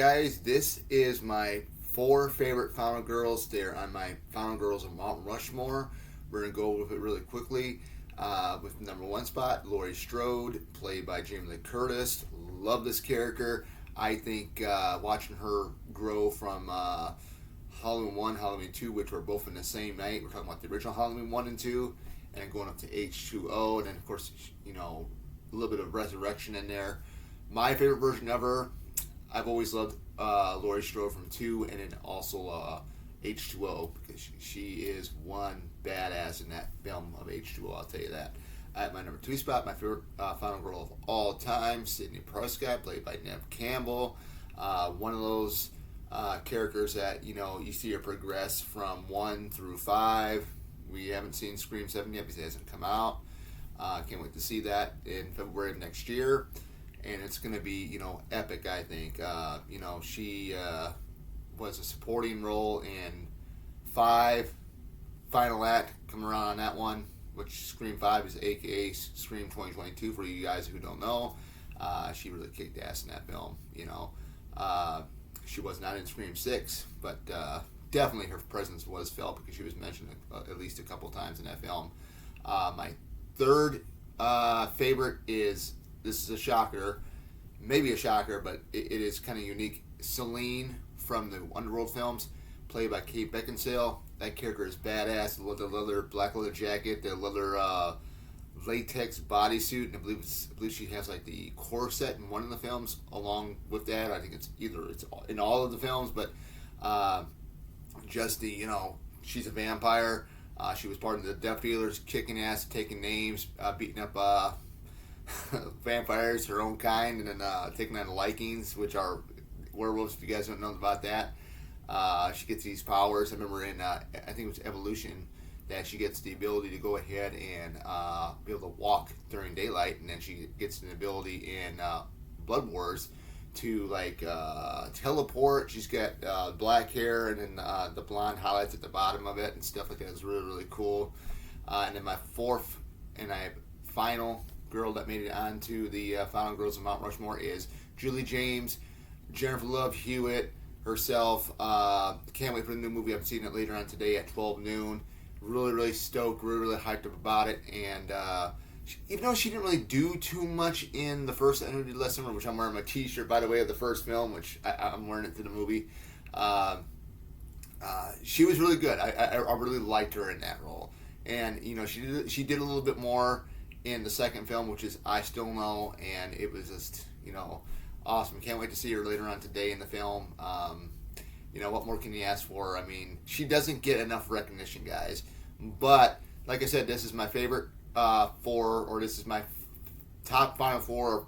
Guys, this is my four favorite Final Girls. They're on my Final Girls of Mount Rushmore. We're going to go with it really quickly. With the number one spot, Laurie Strode, played by Jamie Lee Curtis. Love this character. I think watching her grow from Halloween 1, Halloween 2, which were both in the same night. We're talking about the original Halloween 1 and 2, and then going up to H2O, and then, of course, a little bit of resurrection in there. My favorite version of her, I've always loved Laurie Strode from 2, and then also H2O, because she is one badass in that film of H2O, I'll tell you that. At my number 2 spot, my favorite Final Girl of all time, Sidney Prescott, played by Neve Campbell. One of those characters that, you see her progress from 1 through 5. We haven't seen Scream 7 yet because it hasn't come out. Can't wait to see that in February of next year. And it's going to be, epic, I think. She was a supporting role in 5, Final Act, coming around on that one, which Scream 5 is aka Scream 2022 for you guys who don't know. She really kicked ass in that film, She was not in Scream 6, but definitely her presence was felt because she was mentioned at least a couple times in that film. My third favorite is, this is a shocker, maybe a shocker, but it is kind of unique. Celine from the Underworld films, played by Kate Beckinsale. That character is badass. The black leather jacket, the leather latex bodysuit, and I believe she has like the corset in one of the films. Along with that, I think it's in all of the films, but just the she's a vampire. She was part of the Death Dealers, kicking ass, taking names, beating up vampires, her own kind, and then taking on the Likings, which are werewolves, if you guys don't know about that. She gets these powers. I remember in, I think it was Evolution, that she gets the ability to go ahead and be able to walk during daylight, and then she gets an ability in Blood Wars to teleport. She's got black hair, and then the blonde highlights at the bottom of it and stuff like that. Is really, really cool. And then my fourth and final girl that made it onto the Final Girls of Mount Rushmore is Julie James, Jennifer Love Hewitt herself. Can't wait for the new movie. I'm seeing it later on today at 12 noon. Really, really stoked, really hyped up about it. And even though she didn't really do too much in the first Entity Last Summer, which I'm wearing my t-shirt, by the way, of the first film, which I'm wearing it to the movie, she was really good. I really liked her in that role. And, she did a little bit more in the second film, which is I Still Know, and it was just, awesome. Can't wait to see her later on today in the film. What more can you ask for? I mean, she doesn't get enough recognition, guys. But, like I said, this is my favorite this is my top final four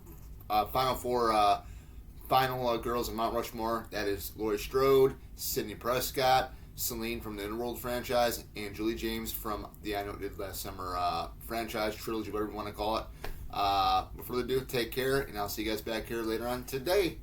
girls of Mount Rushmore. That is Laurie Strode, Sidney Prescott, Celine from the Underworld franchise, and Julie James from the I Know It Did Last Summer franchise, trilogy, whatever you want to call it. Before further ado, take care, and I'll see you guys back here later on today.